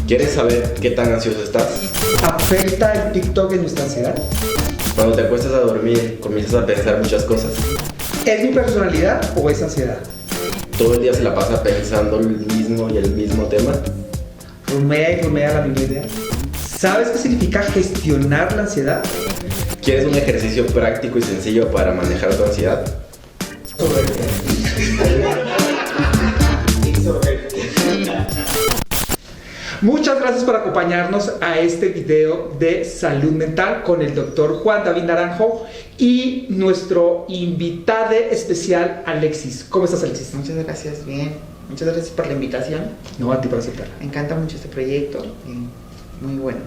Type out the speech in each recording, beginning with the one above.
¿Quieres saber qué tan ansioso estás? ¿Afecta el TikTok en nuestra ansiedad? Cuando te acuestas a dormir, comienzas a pensar muchas cosas. ¿Es mi personalidad o es ansiedad? Todo el día se la pasa pensando el mismo y el mismo tema. ¿Rumea y rumea la misma idea? ¿Sabes qué significa gestionar la ansiedad? ¿Quieres un ejercicio práctico y sencillo para manejar tu ansiedad? Muchas gracias por acompañarnos a este video de salud mental con el doctor Juan David Naranjo y nuestro invitado especial Alexis. ¿Cómo estás, Alexis? Muchas gracias, bien. Muchas gracias por la invitación. No, a ti por aceptar. Me encanta mucho este proyecto, muy bueno.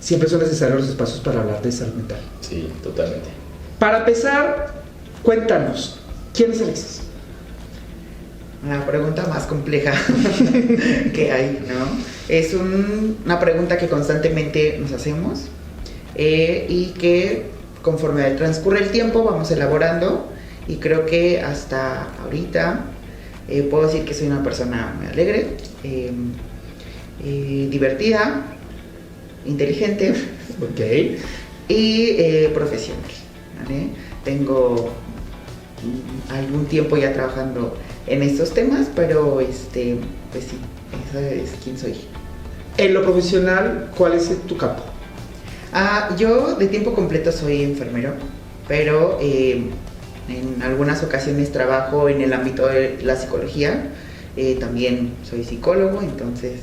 Siempre son necesarios los espacios para hablar de salud mental. Sí, totalmente. Para empezar, cuéntanos, ¿quién es Alexis? La pregunta más compleja que hay, ¿no? Es una pregunta que constantemente nos hacemos y que conforme transcurre el tiempo vamos elaborando, y creo que hasta ahorita puedo decir que soy una persona muy alegre, divertida, inteligente, Ok. y profesional, ¿vale? Tengo algún tiempo ya trabajando en estos temas, pero pues sí, esa es quién soy. En lo profesional, ¿cuál es tu campo? Yo de tiempo completo soy enfermero, pero en algunas ocasiones trabajo en el ámbito de la psicología. También soy psicólogo, entonces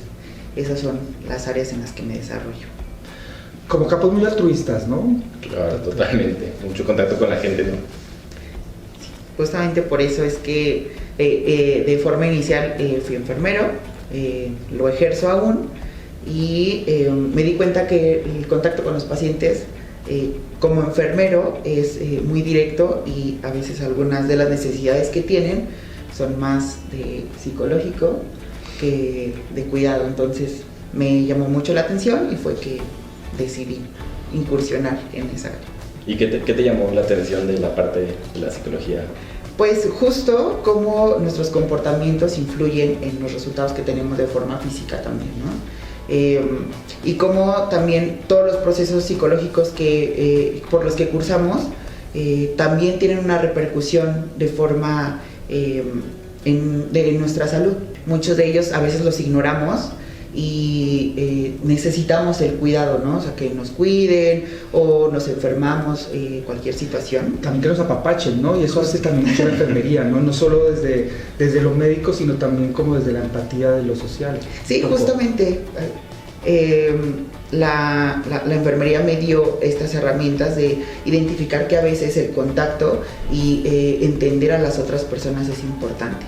esas son las áreas en las que me desarrollo. Como campos muy altruistas, ¿no? Claro, totalmente. Mucho contacto con la gente, ¿no? Justamente por eso es que de forma inicial fui enfermero, lo ejerzo aún, y me di cuenta que el contacto con los pacientes como enfermero es muy directo, y a veces algunas de las necesidades que tienen son más de psicológico que de cuidado. Entonces me llamó mucho la atención y fue que decidí incursionar en esa área. ¿Y qué te llamó la atención de la parte de la psicología? Pues justo cómo nuestros comportamientos influyen en los resultados que tenemos de forma física también, ¿no? Y cómo también todos los procesos psicológicos por los que cursamos también tienen una repercusión de forma de nuestra salud. Muchos de ellos a veces los ignoramos y necesitamos el cuidado, ¿no? O sea, que nos cuiden o nos enfermamos, cualquier situación. También que nos apapachen, ¿no? Y eso hace también mucho la enfermería, ¿no? No solo desde lo médico, sino también como desde la empatía de lo social. Sí, justamente. La enfermería me dio estas herramientas de identificar que a veces el contacto y entender a las otras personas es importante,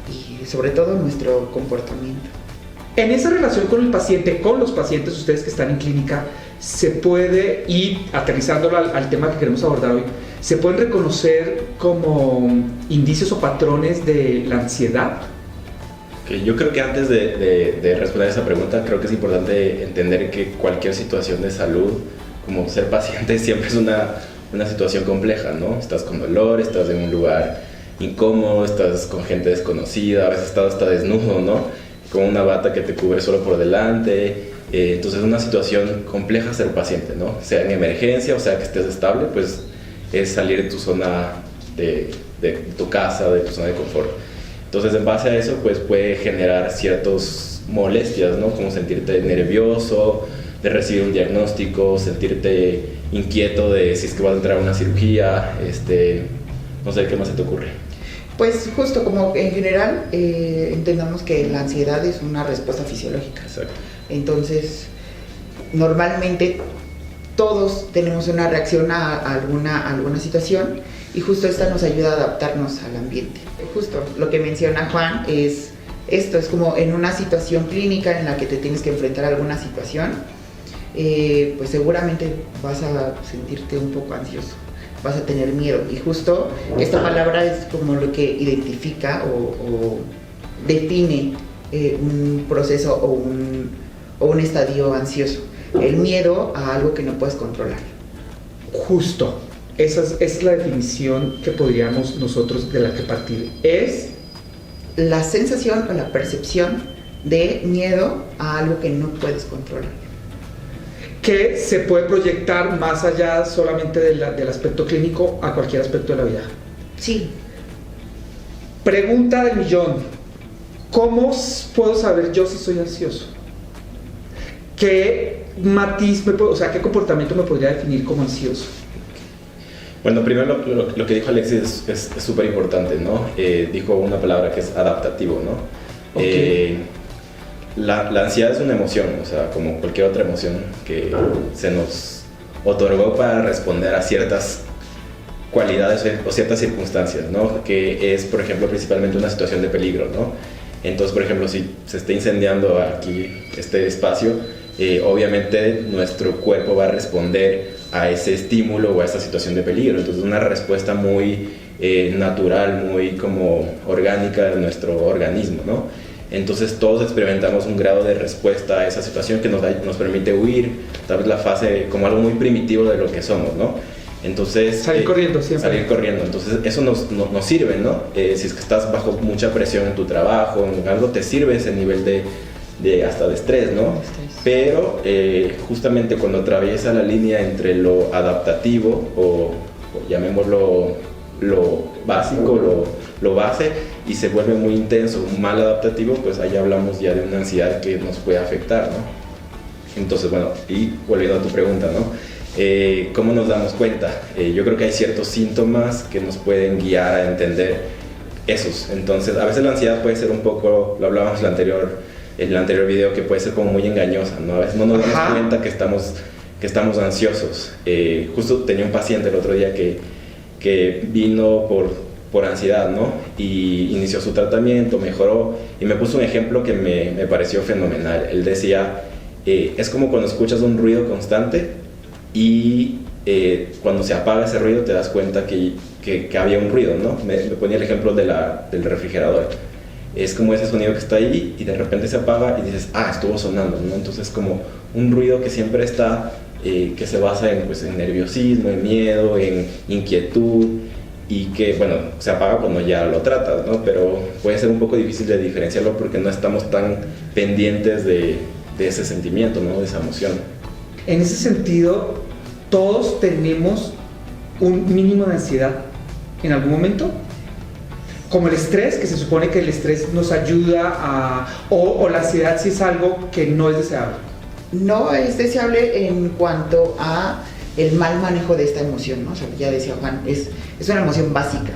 y sobre todo nuestro comportamiento. En esa relación con el paciente, con los pacientes, ustedes que están en clínica, se puede, y aterrizándolo al tema que queremos abordar hoy, se pueden reconocer como indicios o patrones de la ansiedad. Okay, yo creo que antes de responder esa pregunta, creo que es importante entender que cualquier situación de salud, como ser paciente, siempre es una situación compleja, ¿no? Estás con dolor, estás en un lugar incómodo, estás con gente desconocida, a veces estás hasta desnudo, ¿no? Con una bata que te cubre solo por delante. Entonces es una situación compleja ser paciente, ¿no? Sea en emergencia o sea que estés estable, pues es salir de tu zona de tu casa, de tu zona de confort. Entonces en base a eso pues puede generar ciertas molestias, ¿no? Como sentirte nervioso de recibir un diagnóstico, sentirte inquieto de si es que vas a entrar a una cirugía, no sé, ¿qué más se te ocurre? Pues justo como en general entendamos que la ansiedad es una respuesta fisiológica. Exacto. Entonces, normalmente todos tenemos una reacción a alguna situación, y justo esta nos ayuda a adaptarnos al ambiente. Justo lo que menciona Juan es esto, es como en una situación clínica en la que te tienes que enfrentar a alguna situación, pues seguramente vas a sentirte un poco ansioso, vas a tener miedo, y justo esta palabra es como lo que identifica o define un proceso o un estadio ansioso, el miedo a algo que no puedes controlar. Justo, esa es la definición que podríamos nosotros de la que partir. Es la sensación o la percepción de miedo a algo que no puedes controlar. Que se puede proyectar más allá solamente del aspecto clínico a cualquier aspecto de la vida. Sí. Pregunta del millón. ¿Cómo puedo saber yo si soy ansioso? ¿Qué matiz, o sea, qué comportamiento me podría definir como ansioso? Bueno, primero lo que dijo Alexis es súper importante, ¿no? Dijo una palabra que es adaptativo, ¿no? Okay. La ansiedad es una emoción, o sea, como cualquier otra emoción que se nos otorgó para responder a ciertas cualidades o ciertas circunstancias, ¿no? Que es, por ejemplo, principalmente una situación de peligro, ¿no? Entonces, por ejemplo, si se está incendiando aquí este espacio, obviamente nuestro cuerpo va a responder a ese estímulo o a esa situación de peligro. Entonces, una respuesta muy natural, muy como orgánica de nuestro organismo, ¿no? Entonces, todos experimentamos un grado de respuesta a esa situación que nos permite huir, tal vez la fase como algo muy primitivo de lo que somos, ¿no? Entonces, salir corriendo siempre. Salir corriendo. Entonces, eso nos sirve, ¿no? Si es que estás bajo mucha presión en tu trabajo, en algo, te sirve ese nivel de hasta de estrés, ¿no? Pero justamente cuando atraviesa la línea entre lo adaptativo o llamémoslo lo básico, lo base, y se vuelve muy intenso, mal adaptativo, pues ahí hablamos ya de una ansiedad que nos puede afectar, ¿no? Entonces, bueno, y volviendo a tu pregunta, ¿no? ¿Cómo nos damos cuenta? Yo creo que hay ciertos síntomas que nos pueden guiar a entender esos. Entonces, a veces la ansiedad puede ser un poco, lo hablábamos en el anterior video, que puede ser como muy engañosa, ¿no? A veces no nos damos cuenta que estamos ansiosos. Justo tenía un paciente el otro día que vino por ansiedad, ¿no? Y inició su tratamiento, mejoró, y me puso un ejemplo que me pareció fenomenal. Él decía, es como cuando escuchas un ruido constante y cuando se apaga ese ruido te das cuenta que había un ruido, ¿no? Me ponía el ejemplo del refrigerador. Es como ese sonido que está ahí y de repente se apaga y dices, estuvo sonando, ¿no? Entonces es como un ruido que siempre está, que se basa en nerviosismo, en miedo, en inquietud, y que, bueno, se apaga cuando ya lo tratas, ¿no? Pero puede ser un poco difícil de diferenciarlo porque no estamos tan pendientes de ese sentimiento, ¿no? De esa emoción. En ese sentido, todos tenemos un mínimo de ansiedad en algún momento, como el estrés, que se supone que el estrés nos ayuda o la ansiedad sí es algo que no es deseable. No es deseable en cuanto a el mal manejo de esta emoción, ¿no? O sea, ya decía Juan, es una emoción básica.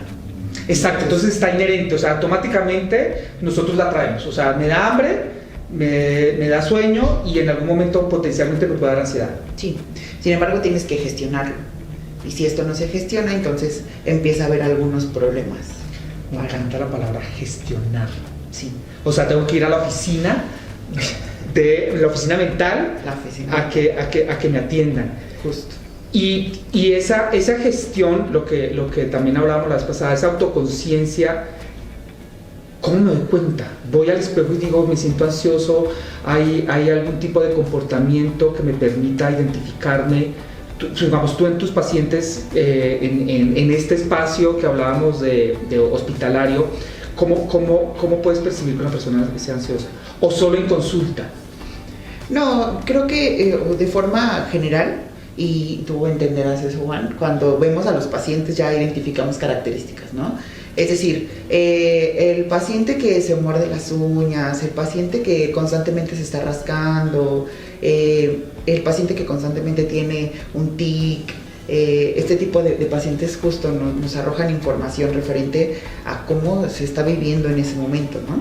Exacto, entonces está inherente, o sea, automáticamente nosotros la traemos, o sea, me da hambre, me da sueño y en algún momento potencialmente me puede dar ansiedad. Sí, sin embargo tienes que gestionarlo, y si esto no se gestiona, entonces empieza a haber algunos problemas. Me encanta la palabra gestionar. Sí. O sea, tengo que ir a la oficina mental, La oficina. a que me atiendan. Justo. Y esa gestión, lo que también hablábamos la vez pasada, esa autoconciencia, ¿cómo me doy cuenta? Voy al espejo y digo, me siento ansioso, hay algún tipo de comportamiento que me permita identificarme. Digamos, tú en tus pacientes, en este espacio que hablábamos de hospitalario, ¿cómo puedes percibir que una persona sea ansiosa? ¿O solo en consulta? No, creo que de forma general, y tú entenderás eso, Juan, cuando vemos a los pacientes ya identificamos características, ¿no? Es decir, el paciente que se muerde las uñas, el paciente que constantemente se está rascando, el paciente que constantemente tiene un tic, este tipo de pacientes justo nos arrojan información referente a cómo se está viviendo en ese momento, ¿no?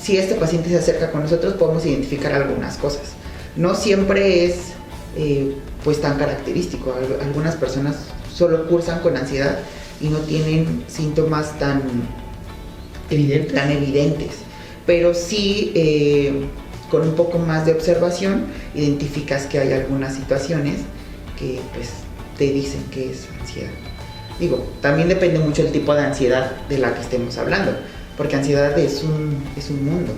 Si este paciente se acerca con nosotros, podemos identificar algunas cosas. No siempre es pues tan característico. Algunas personas solo cursan con ansiedad y no tienen síntomas tan evidentes, pero sí con un poco más de observación identificas que hay algunas situaciones que pues te dicen que es ansiedad. Digo, también depende mucho el tipo de ansiedad de la que estemos hablando, porque ansiedad es un mundo.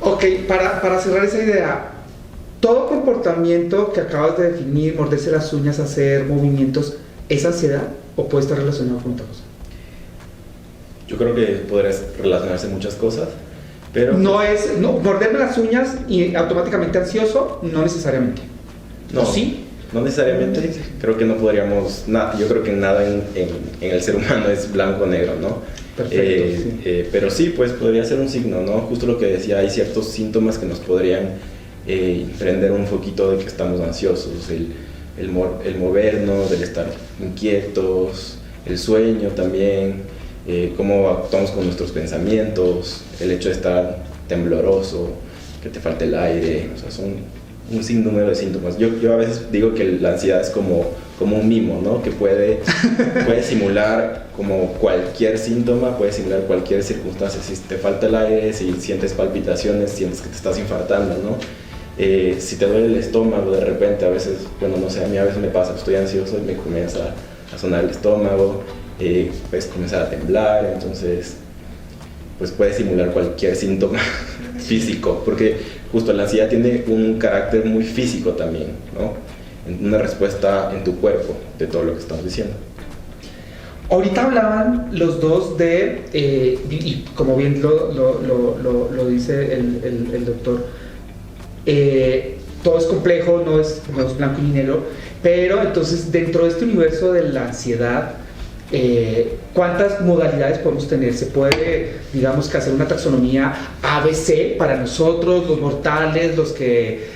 Ok, para cerrar esa idea, todo comportamiento que acabas de definir, morderse las uñas, hacer movimientos, ¿es ansiedad o puede estar relacionado con otra cosa? Yo creo que podría relacionarse muchas cosas, Pero no es, no, morderme las uñas y automáticamente ansioso, no necesariamente. no, ¿O sí? no necesariamente. Creo que no podríamos, yo creo que nada en el ser humano es blanco o negro, ¿no? Perfecto, sí. Pero sí, pues podría ser un signo, ¿no? Justo lo que decía, hay ciertos síntomas que nos podrían prender un foquito de que estamos ansiosos, el movernos, el estar inquietos, el sueño también, cómo actuamos con nuestros pensamientos, el hecho de estar tembloroso, que te falte el aire, o sea, son un sinnúmero de síntomas. Yo a veces digo que la ansiedad es como un mimo, ¿no? Que puede simular como cualquier síntoma, puede simular cualquier circunstancia. Si te falta el aire, si sientes palpitaciones, sientes que te estás infartando, ¿no? Si te duele el estómago de repente, a veces, bueno, no sé, a mí a veces me pasa, estoy ansioso y me comienza a sonar el estómago, puedes comenzar a temblar, entonces pues puede simular cualquier síntoma físico, porque justo la ansiedad tiene un carácter muy físico también, ¿no? Una respuesta en tu cuerpo de todo lo que estamos diciendo. Ahorita hablaban los dos de, y como bien lo dice el doctor, todo es complejo, no es blanco y negro, pero entonces dentro de este universo de la ansiedad, ¿cuántas modalidades podemos tener? ¿Se puede, digamos, que hacer una taxonomía ABC para nosotros, los mortales, los que...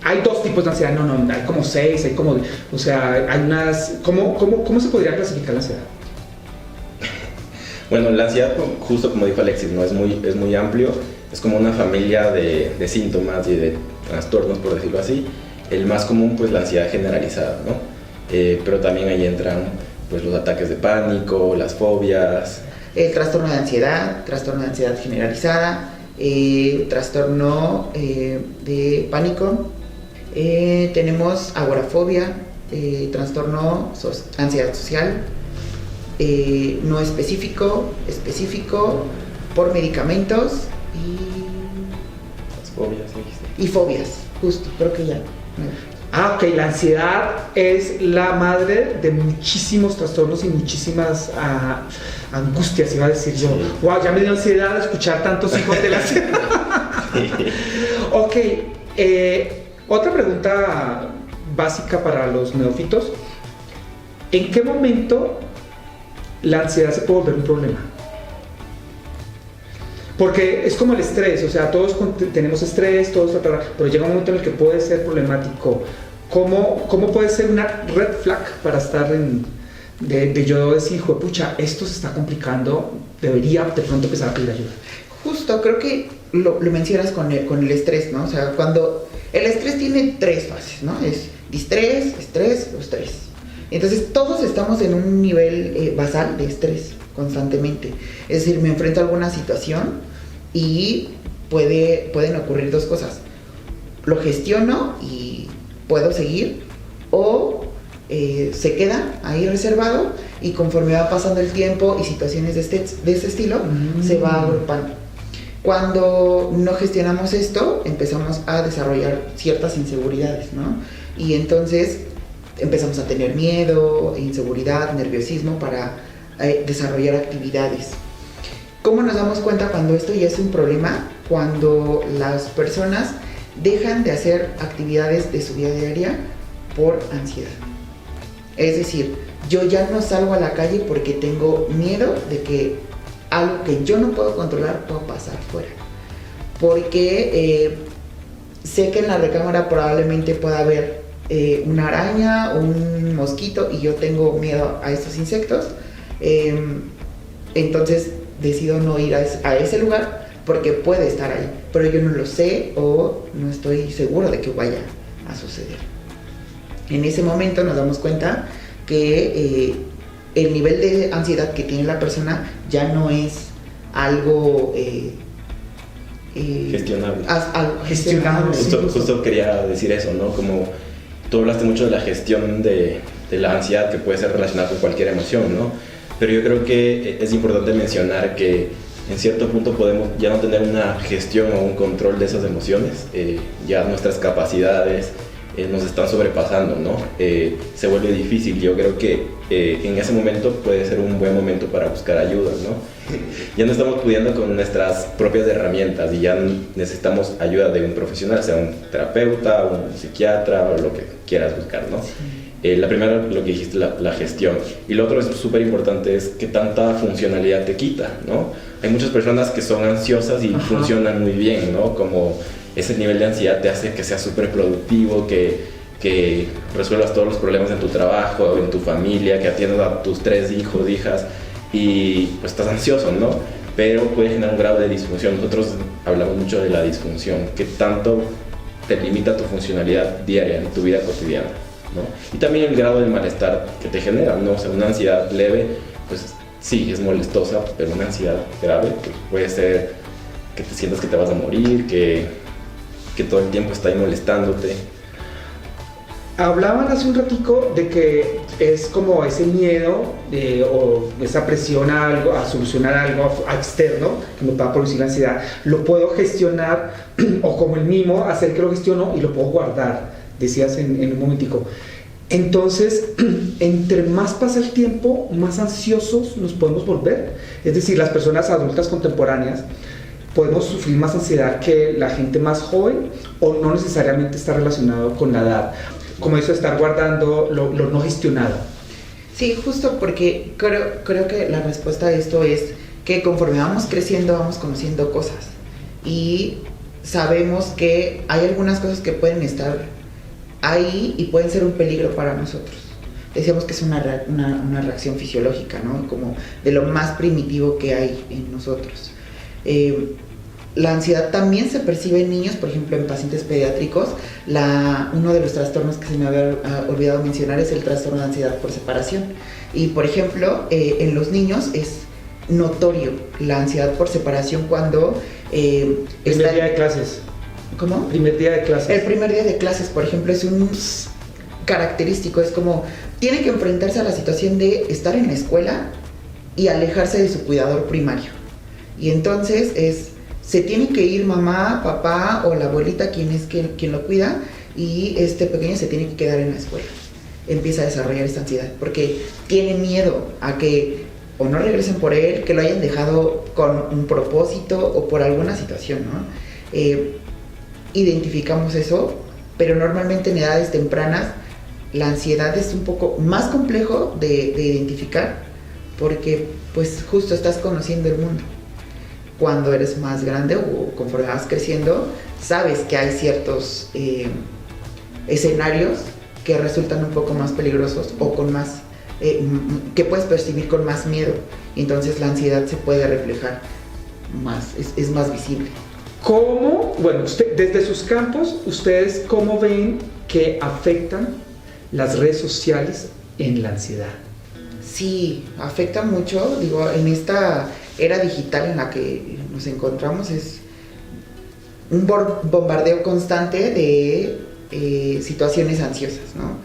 hay dos tipos de ansiedad, no, hay como 6, hay como... O sea, hay unas... ¿Cómo se podría clasificar la ansiedad? Bueno, la ansiedad, justo como dijo Alexis, ¿no? es muy amplio, es como una familia de síntomas y de trastornos, por decirlo así. El más común, pues, la ansiedad generalizada, ¿no? Pero también ahí entran, pues, los ataques de pánico, las fobias. El trastorno de ansiedad generalizada, trastorno de pánico, tenemos agorafobia, trastorno ansiedad social, no específico, por medicamentos Las fobias, dijiste. y fobias, justo, creo que ya. Ok, la ansiedad es la madre de muchísimos trastornos y muchísimas angustias, iba a decir yo. Sí. Wow, ya me dio ansiedad de escuchar tantos hijos de la ansiedad. Ok, otra pregunta básica para los neófitos. ¿En qué momento la ansiedad se puede volver un problema? Porque es como el estrés, o sea, todos tenemos estrés, pero llega un momento en el que puede ser problemático. ¿Cómo puede ser una red flag para estar de yo decir, hijo de pucha, esto se está complicando, debería de pronto empezar a pedir ayuda? Justo, creo que lo mencionas con el estrés, ¿no? O sea, cuando el estrés tiene 3 fases, ¿no? Es distrés, estrés o estrés. Entonces, todos estamos en un nivel basal de estrés constantemente. Es decir, me enfrento a alguna situación y pueden ocurrir 2 cosas. Lo gestiono y puedo seguir, o se queda ahí reservado y conforme va pasando el tiempo y situaciones de este estilo, se va agrupando. Cuando no gestionamos esto, empezamos a desarrollar ciertas inseguridades, ¿no? Y entonces empezamos a tener miedo, inseguridad, nerviosismo para desarrollar actividades. ¿Cómo nos damos cuenta cuando esto ya es un problema? Cuando las personas dejan de hacer actividades de su vida diaria por ansiedad. Es decir, yo ya no salgo a la calle porque tengo miedo de que algo que yo no puedo controlar pueda pasar fuera. Porque sé que en la recámara probablemente pueda haber una araña o un mosquito y yo tengo miedo a estos insectos. Entonces decido no ir a ese lugar porque puede estar ahí, pero yo no lo sé o no estoy seguro de que vaya a suceder. En ese momento nos damos cuenta que el nivel de ansiedad que tiene la persona ya no es algo gestionable. Algo gestionable. Justo quería decir eso, ¿no? Como tú hablaste mucho de la gestión de la ansiedad, que puede ser relacionada con cualquier emoción, ¿no? Pero yo creo que es importante mencionar que en cierto punto podemos ya no tener una gestión o un control de esas emociones, ya nuestras capacidades nos están sobrepasando, ¿no? Se vuelve difícil. Yo creo que en ese momento puede ser un buen momento para buscar ayuda, ¿no? Ya no estamos pudiendo con nuestras propias herramientas y ya necesitamos ayuda de un profesional, sea un terapeuta, un psiquiatra o lo que quieras buscar, ¿no? Sí. La primera, lo que dijiste, la gestión. Y lo otro es súper importante, es qué tanta funcionalidad te quita, ¿no? Hay muchas personas que son ansiosas y funcionan muy bien, ¿no? Como ese nivel de ansiedad te hace que seas súper productivo, que resuelvas todos los problemas en tu trabajo, en tu familia, que atiendas a tus 3 hijos, hijas, y pues estás ansioso, ¿no? Pero puede generar un grado de disfunción. Nosotros hablamos mucho de la disfunción, que tanto te limita tu funcionalidad diaria en tu vida cotidiana, ¿no? Y también el grado de malestar que te genera, ¿no? O sea, una ansiedad leve, pues sí, es molestosa, pero una ansiedad grave pues, puede ser que te sientas que te vas a morir, que todo el tiempo está ahí molestándote. Hablaban hace un ratico de que es como ese miedo o esa presión a algo, a solucionar algo externo que me va a producir la ansiedad. Lo puedo gestionar o como el mimo, hacer que lo gestiono y lo puedo guardar, decías en un momentico. Entonces, entre más pasa el tiempo, más ansiosos nos podemos volver. Es decir, las personas adultas contemporáneas podemos sufrir más ansiedad que la gente más joven o no necesariamente está relacionado con la edad. Como eso de estar guardando lo no gestionado. Sí, justo porque creo que la respuesta a esto es que conforme vamos creciendo vamos conociendo cosas y sabemos que hay algunas cosas que pueden estar ahí y pueden ser un peligro para nosotros. Decíamos que es una reacción fisiológica, ¿no? Como de lo más primitivo que hay en nosotros. La ansiedad también se percibe en niños, por ejemplo, en pacientes pediátricos. Uno de los trastornos que se me había olvidado mencionar es el trastorno de ansiedad por separación. Y, por ejemplo, en los niños es notorio la ansiedad por separación cuando... primer día de clases. ¿Cómo? Primer día de clases. El primer día de clases, por ejemplo, es un característico. Es como, tiene que enfrentarse a la situación de estar en la escuela y alejarse de su cuidador primario. Y entonces se tiene que ir mamá, papá o la abuelita, quien lo cuida, y este pequeño se tiene que quedar en la escuela. Empieza a desarrollar esta ansiedad porque tiene miedo a que o no regresen por él, que lo hayan dejado con un propósito o por alguna situación, ¿no? Identificamos eso, pero normalmente en edades tempranas la ansiedad es un poco más complejo de identificar porque pues justo estás conociendo el mundo. Cuando eres más grande o conforme vas creciendo, sabes que hay ciertos escenarios que resultan un poco más peligrosos o con más, que puedes percibir con más miedo. Y entonces la ansiedad se puede reflejar más, es más visible. ¿Cómo, bueno, desde sus campos, ustedes cómo ven que afectan las redes sociales en la ansiedad? Sí, afecta mucho, digo, en esta era digital en la que nos encontramos es un bombardeo constante de situaciones ansiosas, ¿no?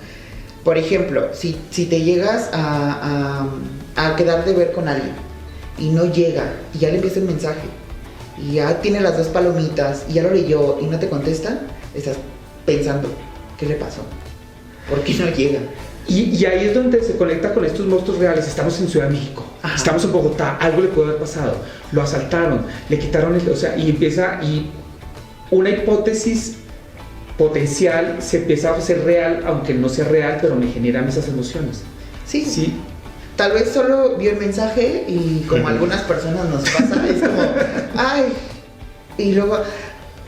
Por ejemplo, si te llegas a quedar de ver con alguien y no llega y ya le empieza el mensaje y ya tiene las 2 palomitas y ya lo leyó y no te contesta, estás pensando, ¿qué le pasó? ¿Por qué no llega? Y ahí es donde se conecta con estos monstruos reales. Estamos en Ciudad de México, ajá, estamos en Bogotá, algo le puede haber pasado, lo asaltaron, le quitaron y una hipótesis potencial se empieza a hacer real, aunque no sea real, pero me generan esas emociones. Sí. Tal vez solo vio el mensaje y como a algunas personas nos pasa, es como, ay, y luego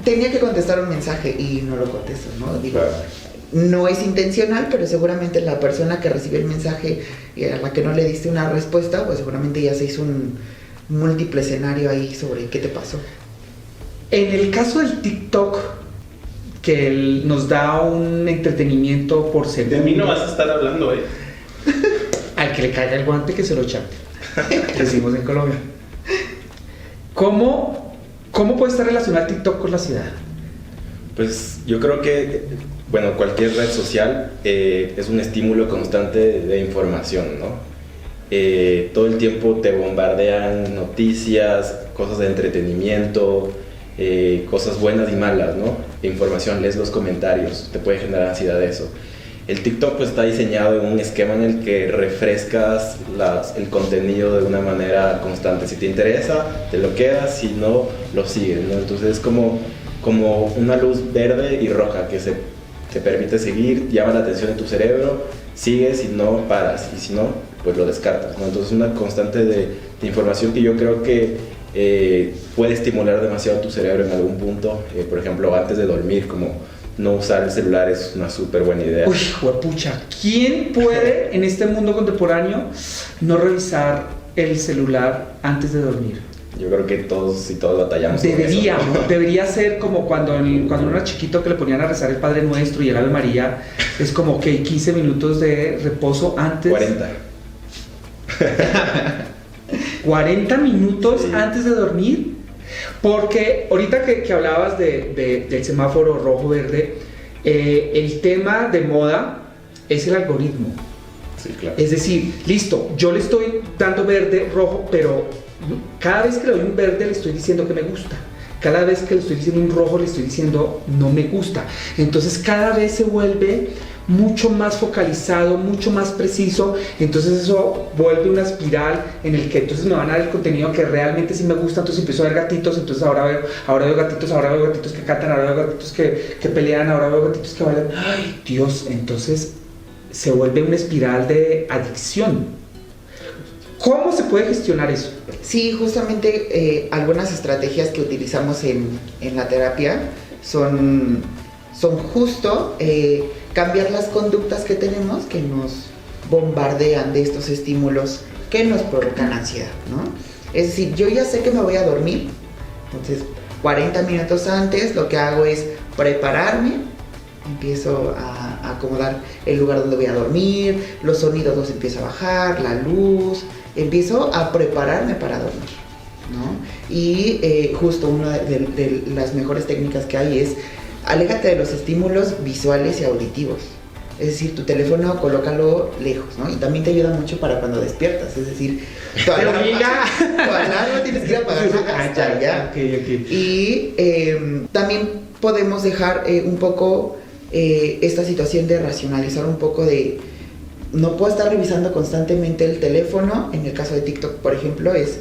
tenía que contestar un mensaje y no lo contesto, ¿no? Digo, claro. No es intencional, pero seguramente la persona que recibió el mensaje y a la que no le diste una respuesta, pues seguramente ya se hizo un múltiple escenario ahí sobre qué te pasó. En el caso del TikTok, que nos da un entretenimiento por segundo. De mí no vas a estar hablando, Al que le caiga el guante, que se lo chante. Decimos en Colombia. ¿Cómo puede estar relacionado TikTok con la ciudad? Pues yo creo que, bueno, cualquier red social es un estímulo constante de información, ¿no? Todo el tiempo te bombardean noticias, cosas de entretenimiento, cosas buenas y malas, ¿no? Información, lees los comentarios, te puede generar ansiedad eso. El TikTok pues está diseñado en un esquema en el que refrescas el contenido de una manera constante. Si te interesa, te lo quedas, si no, lo sigues, ¿no? Entonces es como una luz verde y roja que te permite seguir, llama la atención de tu cerebro, sigues y no paras, y si no, pues lo descartas, ¿no? Entonces una constante de información que yo creo que puede estimular demasiado tu cerebro en algún punto, por ejemplo, antes de dormir, como no usar el celular es una súper buena idea. Uy, juepucha, ¿quién puede en este mundo contemporáneo no revisar el celular antes de dormir? Yo creo que todos y todas batallamos con eso, ¿no? Debería ser como cuando uno era chiquito que le ponían a rezar el Padre Nuestro y el Ave María, es como que 15 minutos de reposo antes. 40 minutos sí. Antes de dormir. Porque ahorita que hablabas del semáforo rojo-verde, el tema de moda es el algoritmo. Sí, claro. Es decir, listo, yo le estoy dando verde, rojo, pero cada vez que le doy un verde le estoy diciendo que me gusta. Cada vez que le estoy diciendo un rojo le estoy diciendo no me gusta. Entonces cada vez se vuelve mucho más focalizado, mucho más preciso. Entonces eso vuelve una espiral en el que entonces me van a dar el contenido que realmente sí me gusta. Entonces empiezo a ver gatitos, entonces ahora veo gatitos que cantan, ahora veo gatitos que pelean, ahora veo gatitos que bailan. ¡Ay, Dios! Entonces se vuelve una espiral de adicción. ¿Cómo se puede gestionar eso? Sí, justamente algunas estrategias que utilizamos en la terapia son justo cambiar las conductas que tenemos que nos bombardean de estos estímulos que nos provocan ansiedad, ¿no? Es decir, yo ya sé que me voy a dormir, entonces 40 minutos antes lo que hago es prepararme, empiezo a acomodar el lugar donde voy a dormir, los sonidos los empiezo a bajar, la luz, empiezo a prepararme para dormir, ¿no? Y justo una de las mejores técnicas que hay es aléjate de los estímulos visuales y auditivos. Es decir, tu teléfono colócalo lejos, ¿no? Y también te ayuda mucho para cuando despiertas. Es decir, tu alarma tienes que ir a apagarla hasta allá. Okay. Y también podemos dejar un poco esta situación de racionalizar un poco de no puedo estar revisando constantemente el teléfono. En el caso de TikTok, por ejemplo, es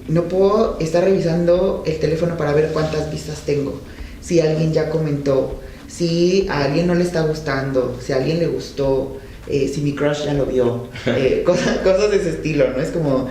no puedo estar revisando el teléfono para ver cuántas vistas tengo, si alguien ya comentó, si a alguien no le está gustando, si a alguien le gustó, si mi crush ya lo vio, cosas de ese estilo, ¿no? Es como...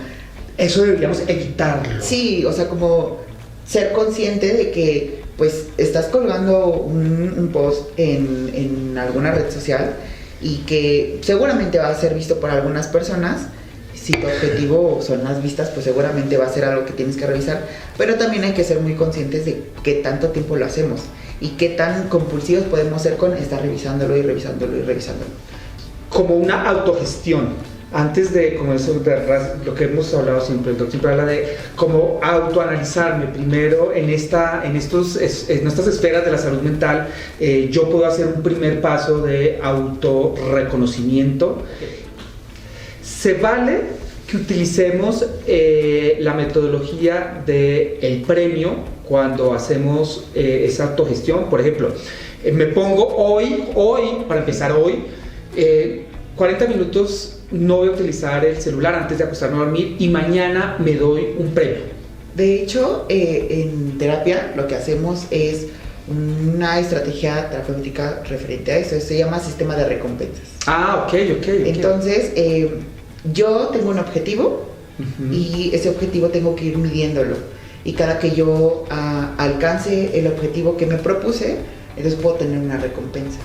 Eso deberíamos evitarlo. Sí, o sea, como ser consciente de que pues estás colgando un post en alguna red social y que seguramente va a ser visto por algunas personas. Si tu objetivo son las vistas, pues seguramente va a ser algo que tienes que revisar, pero también hay que ser muy conscientes de qué tanto tiempo lo hacemos y qué tan compulsivos podemos ser con estar revisándolo y revisándolo y revisándolo. Como una autogestión, antes de, como eso, de lo que hemos hablado siempre, el doctor siempre habla de cómo autoanalizarme primero en estas esferas de la salud mental. Yo puedo hacer un primer paso de autorreconocimiento. Se vale que utilicemos la metodología del premio cuando hacemos esa autogestión. Por ejemplo, me pongo hoy, para empezar hoy, 40 minutos no voy a utilizar el celular antes de acostarme a dormir y mañana me doy un premio. De hecho, en terapia lo que hacemos es una estrategia terapéutica referente a eso. Se llama sistema de recompensas. Ah, ok. Entonces, yo tengo un objetivo y ese objetivo tengo que ir midiéndolo. Y cada que yo alcance el objetivo que me propuse, entonces puedo tener una recompensa.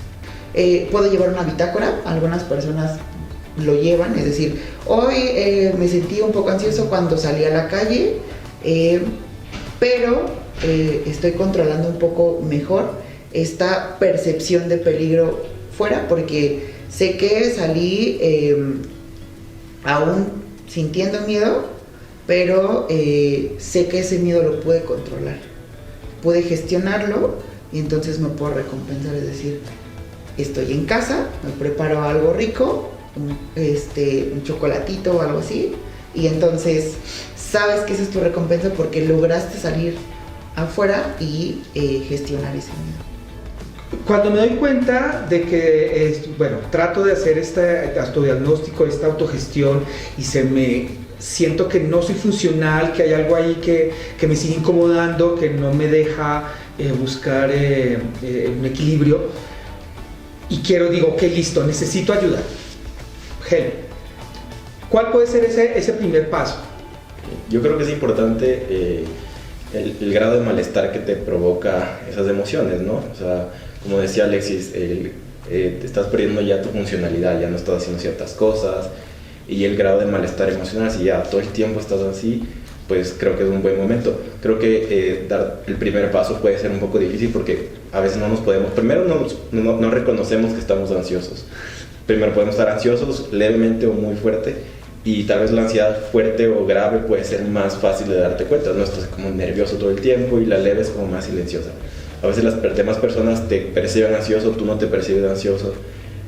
Puedo llevar una bitácora, algunas personas lo llevan, es decir, hoy me sentí un poco ansioso cuando salí a la calle, pero estoy controlando un poco mejor esta percepción de peligro fuera, porque sé que salí aún sintiendo miedo, pero sé que ese miedo lo pude controlar, pude gestionarlo y entonces me puedo recompensar, es decir, estoy en casa, me preparo algo rico, un chocolatito o algo así, y entonces sabes que esa es tu recompensa porque lograste salir afuera y gestionar ese miedo. Cuando me doy cuenta de que, trato de hacer este autodiagnóstico, esta autogestión y siento que no soy funcional, que hay algo ahí que me sigue incomodando, que no me deja buscar un equilibrio y digo, ok, listo, necesito ayuda. Helen, ¿cuál puede ser ese primer paso? Yo creo que es importante el grado de malestar que te provoca esas emociones, ¿no? O sea, como decía Alexis, te estás perdiendo ya tu funcionalidad, ya no estás haciendo ciertas cosas, y el grado de malestar emocional, si ya todo el tiempo estás así, pues creo que es un buen momento. Creo que dar el primer paso puede ser un poco difícil porque a veces primero no reconocemos que estamos ansiosos. Primero podemos estar ansiosos levemente o muy fuerte, y tal vez la ansiedad fuerte o grave puede ser más fácil de darte cuenta, ¿no? Estás como nervioso todo el tiempo y la leve es como más silenciosa. A veces las demás personas te perciben ansioso, tú no te percibes ansioso,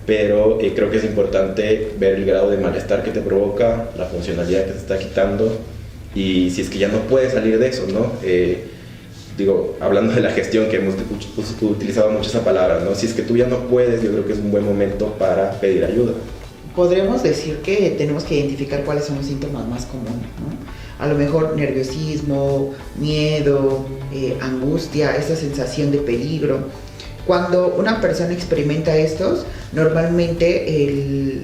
pero creo que es importante ver el grado de malestar que te provoca, la funcionalidad que te está quitando, y si es que ya no puedes salir de eso, ¿no? Hablando de la gestión, que hemos utilizado mucho esa palabra, ¿no? Si es que tú ya no puedes, yo creo que es un buen momento para pedir ayuda. Podremos decir que tenemos que identificar cuáles son los síntomas más comunes, ¿no? A lo mejor nerviosismo, miedo, angustia, esa sensación de peligro. Cuando una persona experimenta estos, normalmente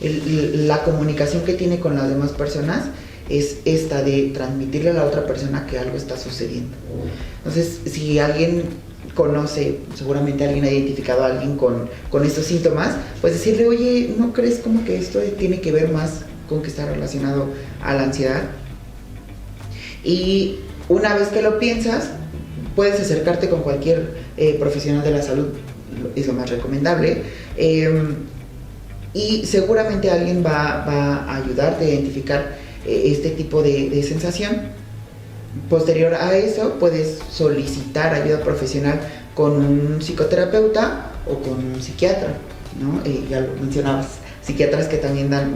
la comunicación que tiene con las demás personas es esta de transmitirle a la otra persona que algo está sucediendo. Entonces, si alguien conoce, seguramente alguien ha identificado a alguien con estos síntomas, pues decirle, oye, ¿no crees como que esto tiene que ver más con que está relacionado a la ansiedad? Y una vez que lo piensas, puedes acercarte con cualquier profesional de la salud, es lo más recomendable, y seguramente alguien va a ayudarte a identificar este tipo de sensación. Posterior a eso, puedes solicitar ayuda profesional con un psicoterapeuta o con un psiquiatra, ¿no? Ya lo mencionabas, psiquiatras que también dan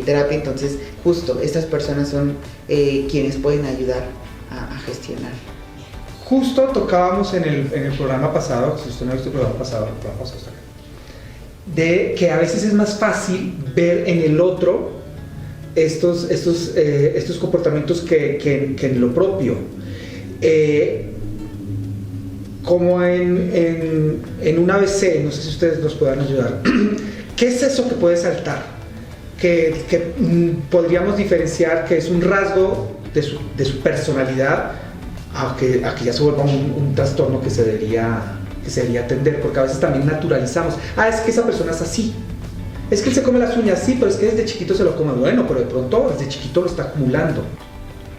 terapia, entonces justo estas personas son quienes pueden ayudar a gestionar. Justo tocábamos en el programa pasado, si usted no ha visto el programa pasado de que a veces es más fácil ver en el otro estos comportamientos que en lo propio. Como en un ABC, no sé si ustedes nos puedan ayudar. ¿Qué es eso que puede saltar? Que podríamos diferenciar que es un rasgo de su personalidad a que ya se vuelva un trastorno que se debería atender, porque a veces también naturalizamos. Es que esa persona es así. Es que él se come las uñas, sí, pero es que desde chiquito se lo come. Bueno, pero de pronto desde chiquito lo está acumulando.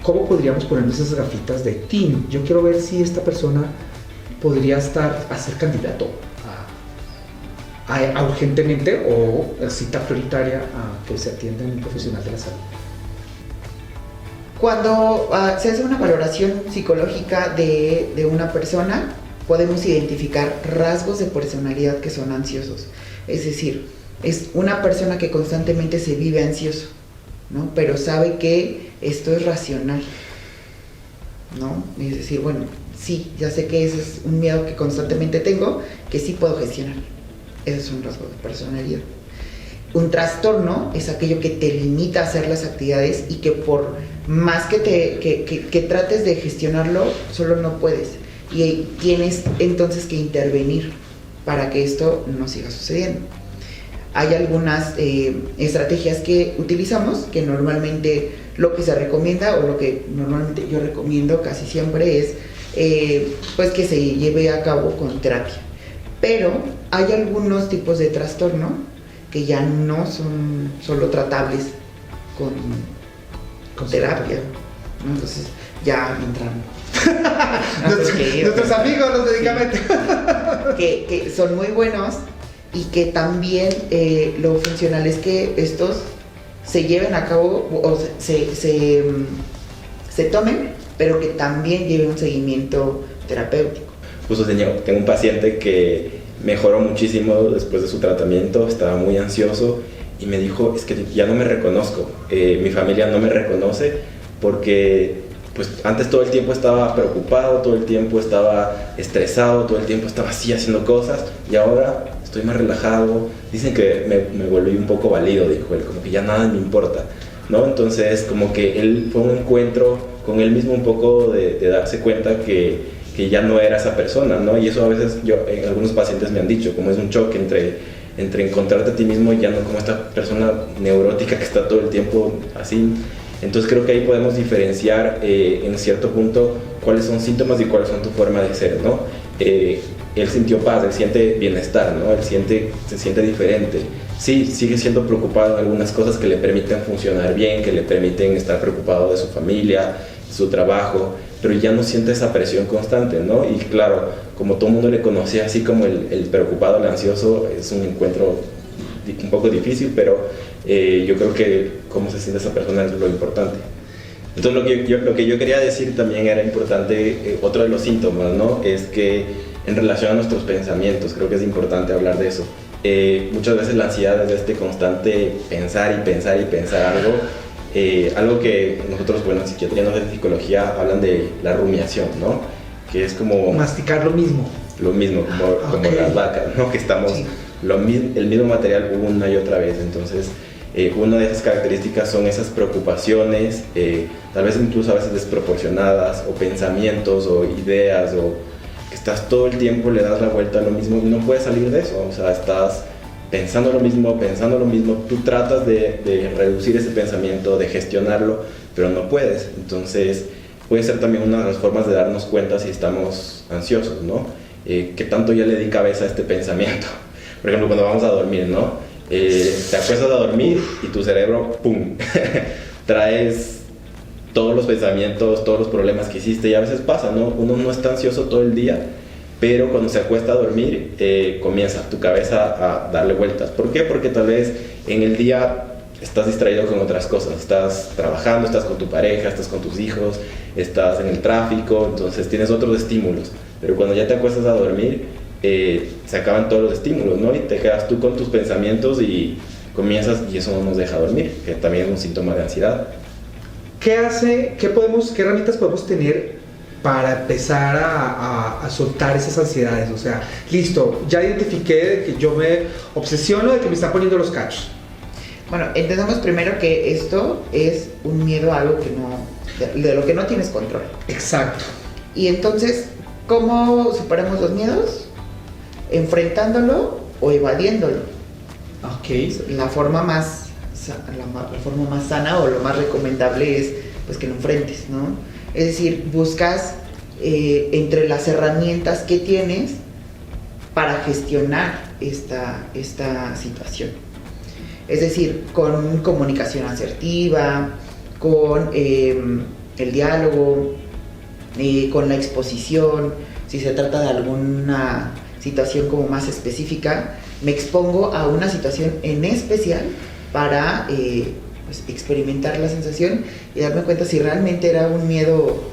¿Cómo podríamos ponernos esas gafitas de teen? Yo quiero ver si esta persona podría a ser candidato a urgentemente o a cita prioritaria a que se atienda en un profesional de la salud. Cuando se hace una valoración psicológica de una persona, podemos identificar rasgos de personalidad que son ansiosos. Es decir, es una persona que constantemente se vive ansioso, ¿no? Pero sabe que esto es racional, ¿no? Es decir, bueno, sí, ya sé que ese es un miedo que constantemente tengo, que sí puedo gestionar. Ese es un rasgo de personalidad. Un trastorno es aquello que te limita a hacer las actividades y que por más que trates de gestionarlo, solo no puedes. Y tienes entonces que intervenir para que esto no siga sucediendo. Hay algunas estrategias que utilizamos, que normalmente lo que se recomienda o lo que normalmente yo recomiendo casi siempre es pues que se lleve a cabo con terapia. Pero hay algunos tipos de trastorno que ya no son solo tratables con terapia, ¿no? Entonces ya entran nuestros amigos los medicamentos que son muy buenos y que también lo funcional es que estos se lleven a cabo o se tomen, pero que también lleve un seguimiento terapéutico. Justo tengo un paciente que mejoró muchísimo después de su tratamiento, estaba muy ansioso y me dijo, es que ya no me reconozco, mi familia no me reconoce porque pues antes todo el tiempo estaba preocupado, todo el tiempo estaba estresado, todo el tiempo estaba así haciendo cosas, y ahora estoy más relajado. Dicen que me volví un poco válido, dijo él, como que ya nada me importa, ¿no? Entonces como que él fue un encuentro con él mismo un poco de darse cuenta que ya no era esa persona, ¿no? Y eso a veces algunos pacientes me han dicho, como es un choque entre encontrarte a ti mismo y ya no como esta persona neurótica que está todo el tiempo así. Entonces creo que ahí podemos diferenciar en cierto punto cuáles son síntomas y cuáles son tu forma de ser, ¿no? Él sintió paz, él siente bienestar, ¿no? Él se siente diferente. Sí, sigue siendo preocupado en algunas cosas que le permiten funcionar bien, que le permiten estar preocupado de su familia, de su trabajo, pero ya no siente esa presión constante, ¿no? Y claro, como todo el mundo le conocía así como el preocupado, el ansioso, es un encuentro un poco difícil, pero yo creo que cómo se siente esa persona es lo importante. Entonces lo que yo quería decir también era importante, otro de los síntomas, ¿no? Es que en relación a nuestros pensamientos, creo que es importante hablar de eso. Muchas veces la ansiedad es este constante pensar y pensar y pensar algo que nosotros, bueno, en psiquiatría, no sé, en psicología, hablan de la rumiación, ¿no? Que es como... masticar lo mismo. Lo mismo, como las vacas, ¿no? Que estamos Sí. El mismo material una y otra vez. Entonces, una de esas características son esas preocupaciones, tal vez incluso a veces desproporcionadas, o pensamientos, o ideas, o que estás todo el tiempo, le das la vuelta a lo mismo y no puedes salir de eso. O sea, estás pensando lo mismo, tú tratas de reducir ese pensamiento, de gestionarlo, pero no puedes. Entonces, puede ser también una de las formas de darnos cuenta si estamos ansiosos, ¿no? ¿Qué tanto ya le di cabeza a este pensamiento? Por ejemplo, cuando vamos a dormir, ¿no? Te acuestas a dormir y tu cerebro, ¡pum!, traes todos los pensamientos, todos los problemas que hiciste, y a veces pasa, ¿no? Uno no está ansioso todo el día, pero cuando se acuesta a dormir, comienza tu cabeza a darle vueltas. ¿Por qué? Porque tal vez en el día estás distraído con otras cosas, estás trabajando, estás con tu pareja, estás con tus hijos, estás en el tráfico, entonces tienes otros estímulos, pero cuando ya te acuestas a dormir, se acaban todos los estímulos, ¿no? Y te quedas tú con tus pensamientos y comienzas, y eso no nos deja dormir, que también es un síntoma de ansiedad. ¿Qué herramientas podemos tener para empezar a soltar esas ansiedades? O sea, listo, ya identifiqué de que yo me obsesiono, de que me están poniendo los cachos. Bueno, entendamos primero que esto es un miedo a algo que de lo que no tienes control. Exacto. Y entonces, ¿cómo superamos los miedos? Enfrentándolo o evadiéndolo. Ok. La forma más sana o lo más recomendable es pues que lo enfrentes, ¿no? Es decir, buscas entre las herramientas que tienes para gestionar esta situación. Es decir, con comunicación asertiva, con el diálogo, con la exposición. Si se trata de alguna situación como más específica, me expongo a una situación en especial para pues, experimentar la sensación y darme cuenta si realmente era un miedo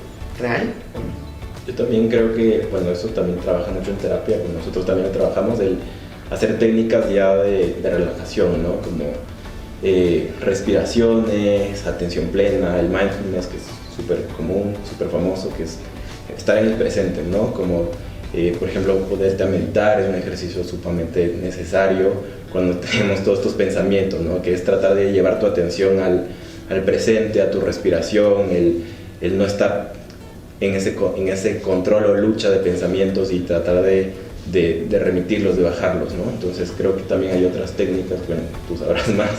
real o no. Yo también creo que, bueno, eso también trabaja mucho en terapia, pues nosotros también trabajamos el hacer técnicas ya de relajación, ¿no? Como respiraciones, atención plena, el mindfulness, que es súper común, súper famoso, que es estar en el presente, ¿no? Como, por ejemplo, poderte meditar es un ejercicio sumamente necesario cuando tenemos todos estos pensamientos, ¿no? Que es tratar de llevar tu atención al presente, a tu respiración, el no estar en ese control o lucha de pensamientos y tratar de remitirlos, de bajarlos, ¿no? Entonces creo que también hay otras técnicas, bueno, tú sabrás más,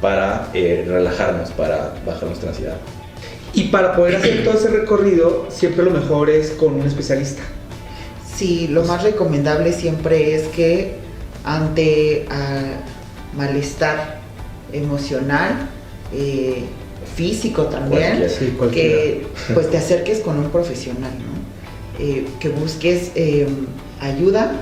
para relajarnos, para bajar nuestra ansiedad. Y para poder hacer todo ese recorrido, siempre lo mejor es con un especialista. Sí, lo más recomendable siempre es que ante malestar emocional, físico también, Sí, que pues te acerques con un profesional, ¿no? Que busques ayuda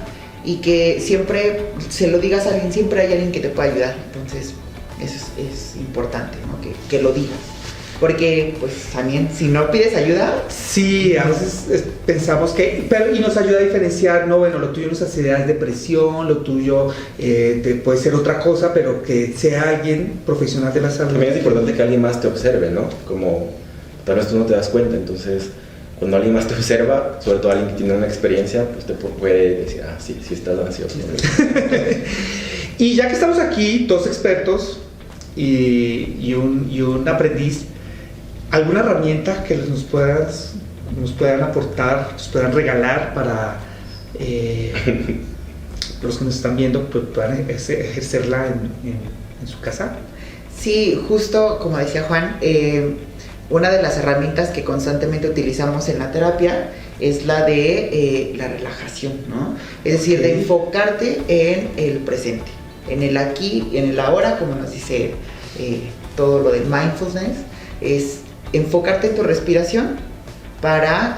y que siempre se lo digas a alguien, siempre hay alguien que te pueda ayudar. Entonces eso es importante, ¿no? Que lo digas. Porque, pues, también, si no pides ayuda... Sí, a veces pensamos que... y nos ayuda a diferenciar, no, bueno, lo tuyo no es ansiedad, es depresión, lo tuyo puede ser otra cosa, pero que sea alguien profesional de la salud. También es importante que alguien más te observe, ¿no? Como tal vez tú no te das cuenta. Entonces, cuando alguien más te observa, sobre todo alguien que tiene una experiencia, pues te puede decir, sí estás ansioso. Y ya que estamos aquí, dos expertos y un aprendiz, ¿alguna herramienta que nos puedan aportar, nos puedan regalar para los que nos están viendo, pues puedan ejercerla en su casa? Sí, justo como decía Juan, una de las herramientas que constantemente utilizamos en la terapia es la de la relajación, ¿no? Es decir, de enfocarte en el presente, en el aquí y en el ahora, como nos dice todo lo de mindfulness, es enfocarte en tu respiración para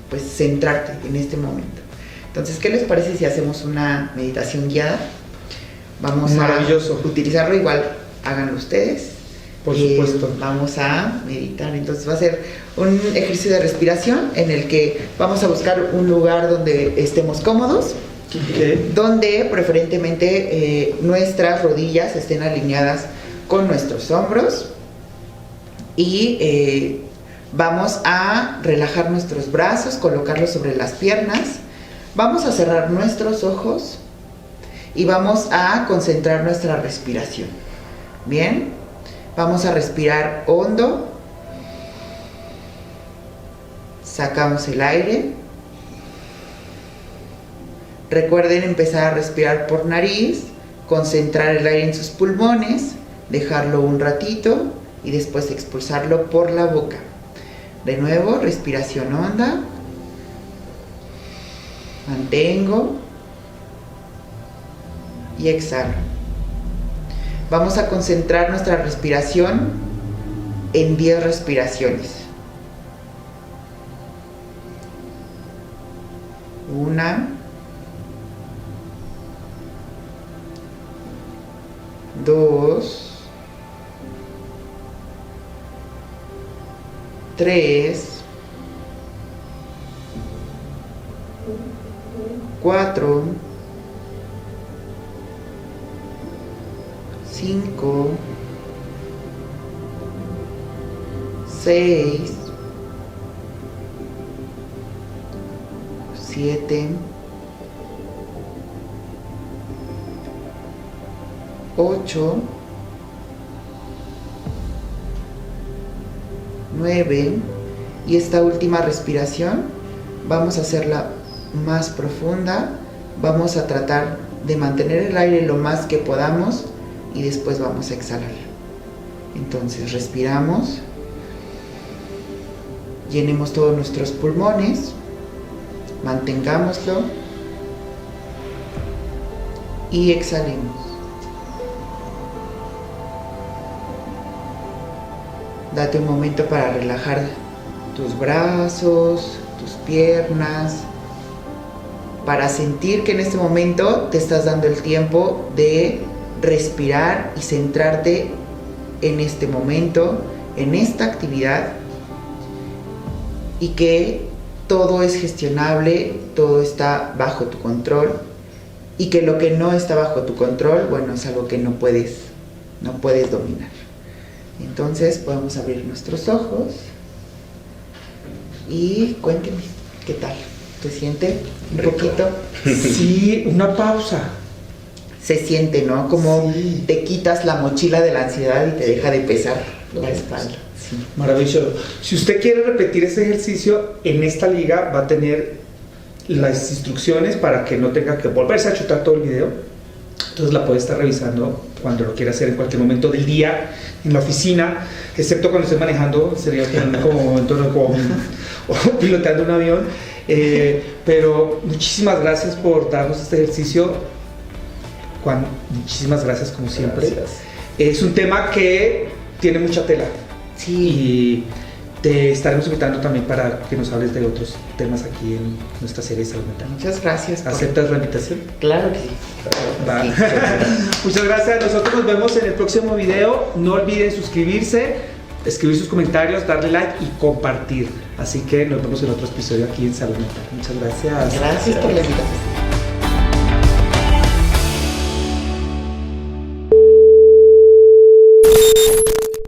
pues centrarte en este momento. Entonces, ¿qué les parece si hacemos una meditación guiada? Vamos Maravilloso. a utilizarlo, igual háganlo ustedes. Por supuesto. Vamos a meditar. Entonces va a ser un ejercicio de respiración en el que vamos a buscar un lugar donde estemos cómodos, donde preferentemente nuestras rodillas estén alineadas con nuestros hombros y vamos a relajar nuestros brazos, colocarlos sobre las piernas. Vamos a cerrar nuestros ojos y vamos a concentrar nuestra respiración. Bien. Vamos a respirar hondo, sacamos el aire, recuerden empezar a respirar por nariz, concentrar el aire en sus pulmones, dejarlo un ratito y después expulsarlo por la boca. De nuevo, respiración honda, mantengo y exhalo. Vamos a concentrar nuestra respiración en 10 respiraciones. 1, 2, 3, 4, 5, 6, 7, 8, 9 y esta última respiración vamos a hacerla más profunda. Vamos a tratar de mantener el aire lo más que podamos y después vamos a exhalar. Entonces respiramos, llenemos todos nuestros pulmones, mantengámoslo y exhalemos. Date un momento para relajar tus brazos, tus piernas, para sentir que en este momento te estás dando el tiempo de respirar y centrarte en este momento, en esta actividad, y que todo es gestionable, todo está bajo tu control, y que lo que no está bajo tu control, bueno, es algo que no puedes dominar. Entonces podemos abrir nuestros ojos y cuéntenme, ¿qué tal? ¿Se siente un poquito? Sí, una pausa. Se siente, ¿no? Como te quitas la mochila de la ansiedad y te deja de pesar la espalda. Sí. Maravilloso. Si usted quiere repetir este ejercicio, en esta liga va a tener las instrucciones para que no tenga que volverse a chutar todo el video. Entonces la puede estar revisando cuando lo quiera hacer en cualquier momento del día, en la oficina, excepto cuando esté manejando, sería como o piloteando un avión. Pero muchísimas gracias por darnos este ejercicio, Juan. Muchísimas gracias como siempre. Gracias. Es un tema que tiene mucha tela. Sí. Y te estaremos invitando también para que nos hables de otros temas aquí en nuestra serie de salud mental. Muchas gracias. ¿Aceptas la invitación? Claro que sí. Va. Sí. Muchas gracias. Nosotros nos vemos en el próximo video. No olviden suscribirse, escribir sus comentarios, darle like y compartir. Así que nos vemos en otro episodio aquí en Salud Mental. Muchas gracias. Gracias por la invitación.